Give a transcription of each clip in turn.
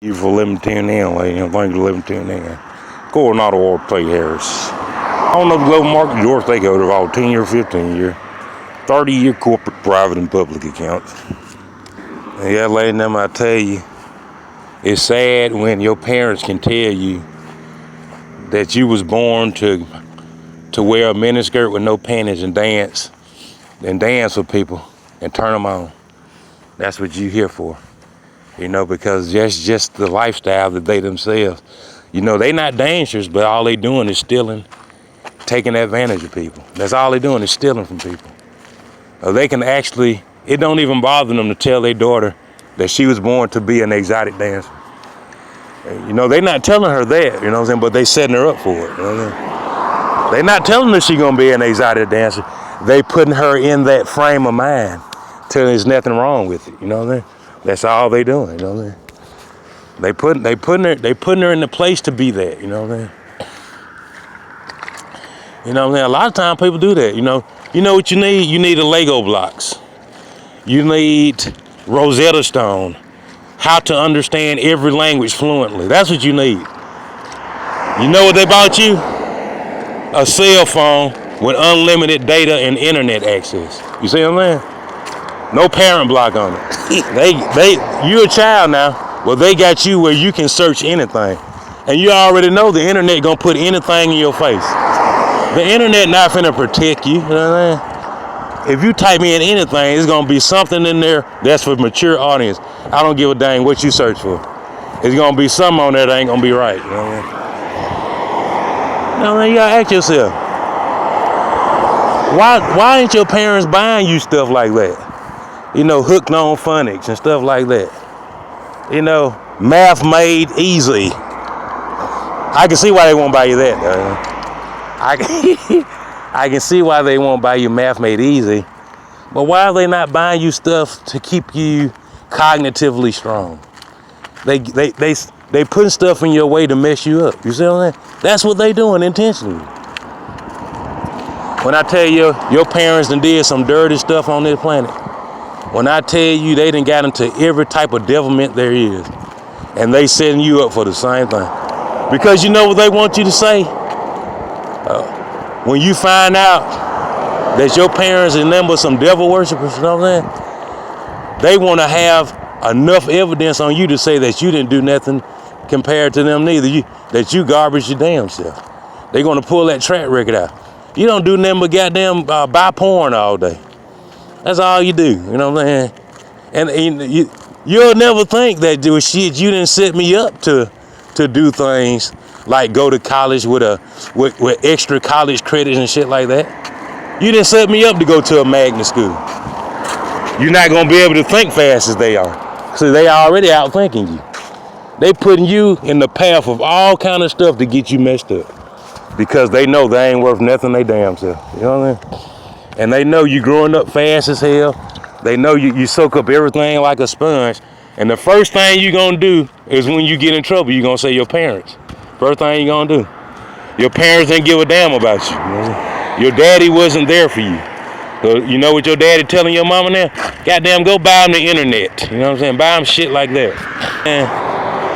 You for letting me tune in, lady. Thank you for letting me tune in. Coronado Ortega Harris. I don't know the global market, George Takeover of all 10 year, 15-year, 30-year corporate, private, and public accounts. And yeah, lady, them I tell you, it's sad when your parents can tell you that you was born to wear a miniskirt with no panties and dance with people and turn them on. That's what you here for. Because that's just the lifestyle that they themselves, they not dangerous, but all they doing is stealing, taking advantage of people. That's all they doing is stealing from people. They can actually, it don't even bother them to tell their daughter that she was born to be an exotic dancer. They not telling her that, but they setting her up for it. They not telling her she gonna be an exotic dancer. They putting her in that frame of mind till there's nothing wrong with it, That's all they doing, They putting her in the place to be that, A lot of times people do that, You know what you need? You need a Lego blocks. You need Rosetta Stone. How to understand every language fluently. That's what you need. You know what they bought you? A cell phone with unlimited data and internet access. You see what I'm saying? No parent block on it. You're a child now. Well, they got you where you can search anything. And you already know the internet gonna put anything in your face. The internet not finna protect you, you know what I'm saying? If you type in anything, it's gonna be something in there that's for mature audience. I don't give a dang what you search for. It's gonna be something on there that ain't gonna be right, you know what I mean? You gotta ask yourself, why ain't your parents buying you stuff like that? Hooked on phonics and stuff like that. Math made easy. I can see why they won't buy you that, though. I can see why they won't buy you math made easy. But why are they not buying you stuff to keep you cognitively strong? They putting stuff in your way to mess you up. You see what I'm saying? That's what they doing intentionally. When I tell you your parents done did some dirty stuff on this planet, when I tell you they done got into every type of devilment there is, and they setting you up for the same thing. Because you know what they want you to say? When you find out that your parents are nothing but some devil worshippers, you know what I'm saying? They want to have enough evidence on you to say that you didn't do nothing compared to them neither. That you garbage your damn self. They're going to pull that track record out. You don't do nothing but goddamn buy porn all day. That's all you do, you know what I'm saying? And you'll never think that shit you didn't set me up to do things like go to college with extra college credits and shit like that. You didn't set me up to go to a magnet school. You're not gonna be able to think fast as they are. So they already outthinking you. They putting you in the path of all kind of stuff to get you messed up. Because they know they ain't worth nothing they damn self. You know what I mean? And they know you growing up fast as hell. They know you soak up everything like a sponge. And the first thing you gonna do is when you get in trouble, you gonna say your parents. First thing you gonna do. Your parents didn't give a damn about you. Your daddy wasn't there for you. So you know what your daddy telling your mama now? Goddamn, go buy them the internet. You know what I'm saying? Buy them shit like that. And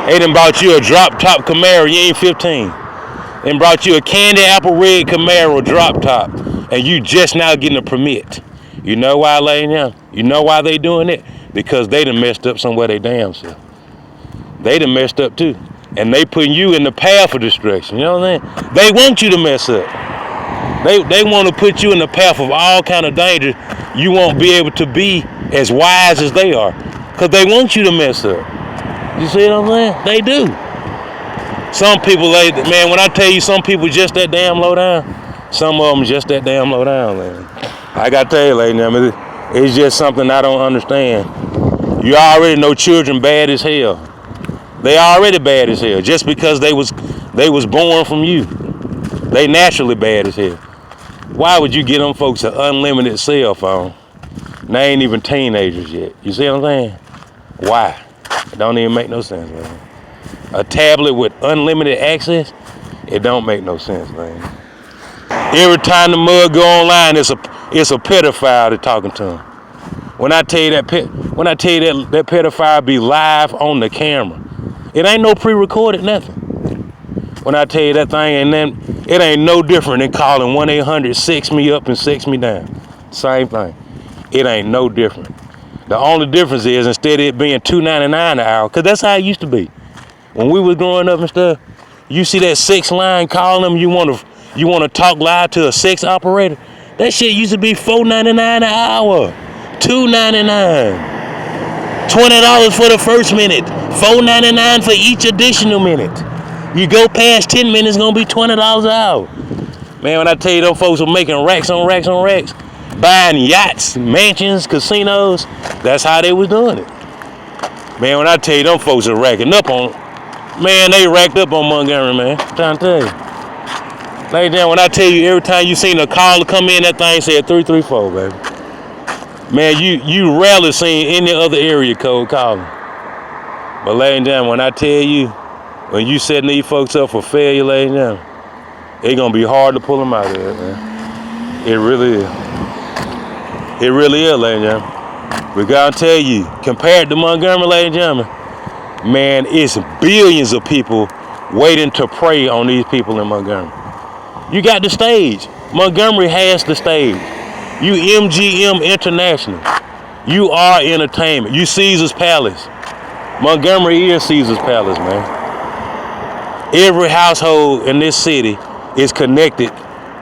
they done bought you a drop top Camaro, you ain't 15. And brought you a candy apple red Camaro drop top. And you just now getting a permit. You know why, lady, now? You know why they doing it? Because they done messed up somewhere they damn self. They done messed up too. And they putting you in the path of destruction. You know what I'm saying? They want you to mess up. They want to put you in the path of all kind of danger. You won't be able to be as wise as they are. Because they want you to mess up. You see what I'm saying? They do. Some people, man, when I tell you some people just that damn low down, some of them just that damn low down, man. I got to tell you, lady, it's just something I don't understand. You already know children bad as hell. They already bad as hell just because they was born from you. They naturally bad as hell. Why would you get them folks an unlimited cell phone? And they ain't even teenagers yet. You see what I'm saying? Why? It don't even make no sense, man. A tablet with unlimited access, it don't make no sense, man. Every time the mug go online, it's a pedophile that's talking to him. When I tell you that pedophile be live on the camera, It ain't no pre-recorded nothing. When I tell you that thing, and then it ain't no different than calling 1-800 sex me up and sex me down. Same thing. It ain't no different. The only difference is instead of it being $2.99 an hour, because that's how it used to be. When we was growing up and stuff, you see that sex line calling them, you wanna talk live to a sex operator. That shit used to be $4.99 an hour, $2.99. $20 for the first minute, $4.99 for each additional minute. You go past 10 minutes, it's gonna be $20 an hour. Man, when I tell you them folks were making racks on racks on racks, buying yachts, mansions, casinos, that's how they was doing it. Man, when I tell you them folks are racking up on, man, they racked up on Montgomery, man. I'm trying to tell you. Ladies and gentlemen, when I tell you every time you seen a caller come in, that thing said 334, baby. Man, you rarely seen any other area code calling. But ladies and gentlemen, when I tell you, when you setting these folks up for failure, ladies and gentlemen, it's gonna be hard to pull them out of there, man. It really is. It really is, ladies and gentlemen. We gotta tell you, compared to Montgomery, ladies and gentlemen, man, it's billions of people waiting to prey on these people in Montgomery. You got the stage. Montgomery has the stage. You MGM International. You are entertainment. You Caesar's Palace. Montgomery is Caesar's Palace, man. Every household in this city is connected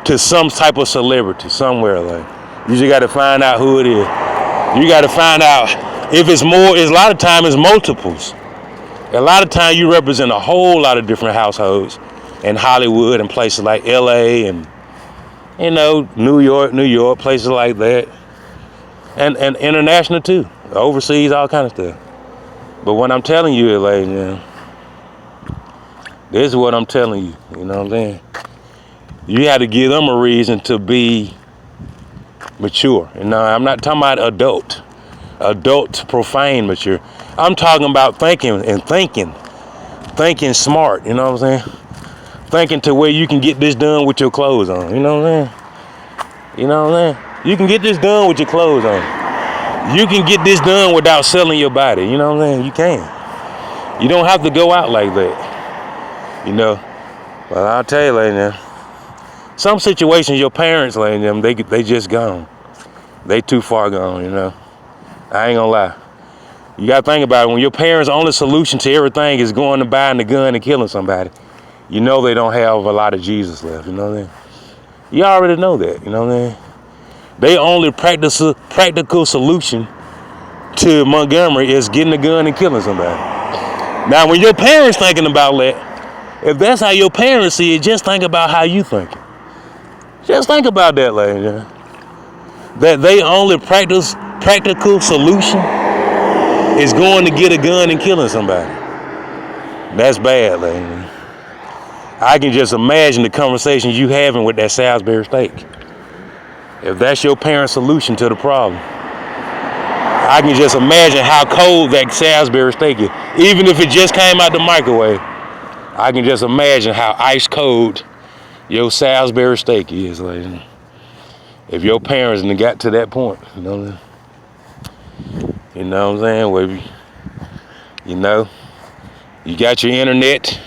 to some type of celebrity somewhere. Like, you just got to find out who it is. You got to find out if it's more. A lot of times it's multiples. A lot of times you represent a whole lot of different households in Hollywood and places like LA and, you know, New York, places like that, and international too, overseas, all kind of stuff. But what I'm telling you, ladies and gentlemen, this is what I'm telling you. You know what I'm saying? You have to give them a reason to be mature. You know, I'm not talking about adult profane mature. I'm talking about thinking smart. You know what I'm saying? Thinking to where you can get this done with your clothes on. You know what I'm saying? You know what I'm saying? You can get this done with your clothes on. You can get this done without selling your body. You know what I'm saying? You can. You don't have to go out like that. You know, but I'll tell you, ladies and gentlemen, some situations your parents, ladies and gentlemen, they just gone. They too far gone, you know. I ain't gonna lie. You gotta think about it. When your parents' only solution to everything is going and buying the gun and killing somebody, you know they don't have a lot of Jesus left, you know what I mean? You already know that, you know what I mean? They only practical solution to Montgomery is getting the gun and killing somebody. Now, when your parents thinking about that, if that's how your parents see it, just think about how you think. Just think about that, ladies and gentlemen. That they only practical solution is going to get a gun and killing somebody. That's bad, ladies and gentlemen. I can just imagine the conversations you having with that Salisbury steak. If that's your parents' solution to the problem, I can just imagine how cold that Salisbury steak is. Even if it just came out the microwave, I can just imagine how ice cold your Salisbury steak is, ladies and gentlemen. If your parents got to that point, you know what I'm saying? Well, you know, you got your internet,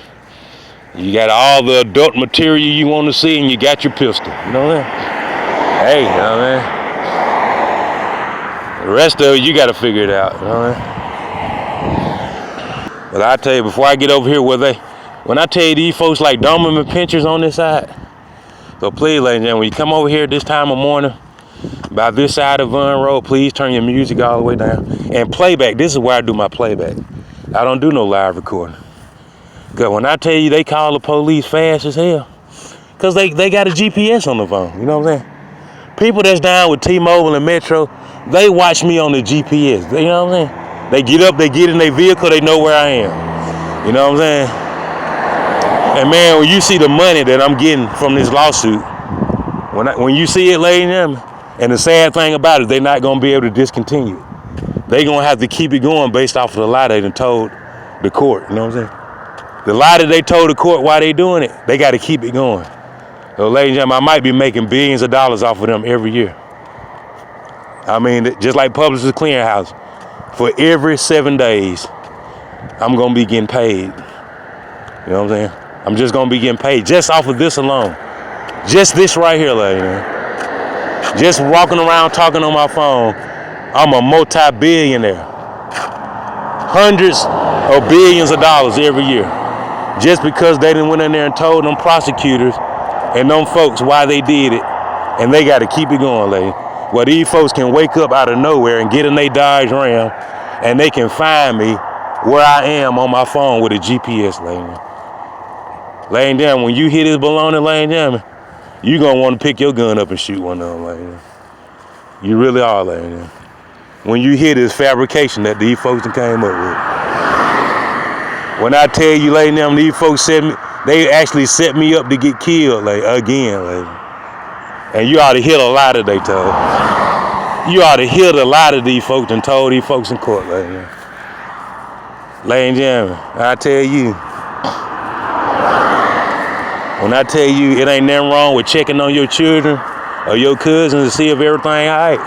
you got all the adult material you want to see, and you got your pistol, you know what I'm saying? Hey, you know what I'm saying? The rest of it, you got to figure it out, you know what I'm saying? But I tell you, before I get over here, when I tell you these folks like Doberman pinchers on this side, so please, ladies and gentlemen, when you come over here this time of morning, by this side of Vaughn Road, please turn your music all the way down. And playback, this is where I do my playback. I don't do no live recording. Because when I tell you they call the police fast as hell, because they got a GPS on the phone, you know what I'm saying? People that's down with T-Mobile and Metro, they watch me on the GPS, you know what I'm saying? They get up, they get in their vehicle, they know where I am. You know what I'm saying? And man, when you see the money that I'm getting from this lawsuit, when you see it, ladies and gentlemen, and the sad thing about it, they're not going to be able to discontinue it. They're going to have to keep it going based off of the lie they done told the court, you know what I'm saying? The lie that they told the court why they doing it, they got to keep it going. So ladies and gentlemen, I might be making billions of dollars off of them every year. I mean, just like Publishers Clearinghouse, for every 7 days, I'm gonna be getting paid. You know what I'm saying? I'm just gonna be getting paid just off of this alone. Just this right here, lady. Just walking around talking on my phone, I'm a multi-billionaire. Hundreds of billions of dollars every year. Just because they didn't went in there and told them prosecutors and them folks why they did it. And they gotta keep it going, lady. Well, these folks can wake up out of nowhere and get in their Dodge Ram and they can find me where I am on my phone with a GPS, lady. Laying down, when you hear this baloney laying down, you gonna want to pick your gun up and shoot one of them, lady. You really are, lady. When you hear this fabrication that these folks came up with. When I tell you, lady, them, these folks they actually set me up to get killed, like, again, lady. And you ought to hear a lot of they told. You ought to hear a lot of these folks and told these folks in court, lady. Ladies and gentlemen, I tell you, when I tell you it ain't nothing wrong with checking on your children or your cousins to see if everything all right.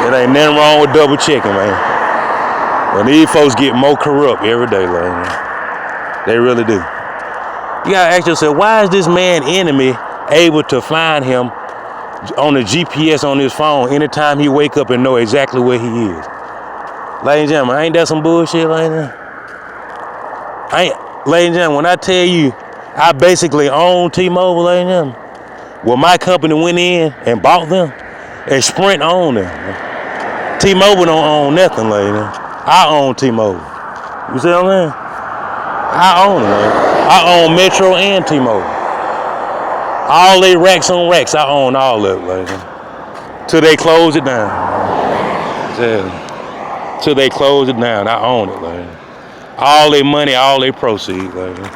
It ain't nothing wrong with double checking, man. When these folks get more corrupt every day, man. They really do. You gotta ask yourself, why is this man enemy able to find him on the GPS on his phone anytime he wake up and know exactly where he is? Ladies and gentlemen, ain't that some bullshit, ladies? Ladies and gentlemen, when I tell you I basically own T-Mobile, ladies and gentlemen, well, my company went in and bought them, and Sprint owned them. T-Mobile don't own nothing, ladies. I own T-Mobile. You see what I'm saying? I own it, ladies. I own Metro and T-Mobile. All they racks on racks, I own all of it, ladies. Till they close it down. Yeah. Till they close it down, I own it, ladies. All their money, all their proceeds, ladies.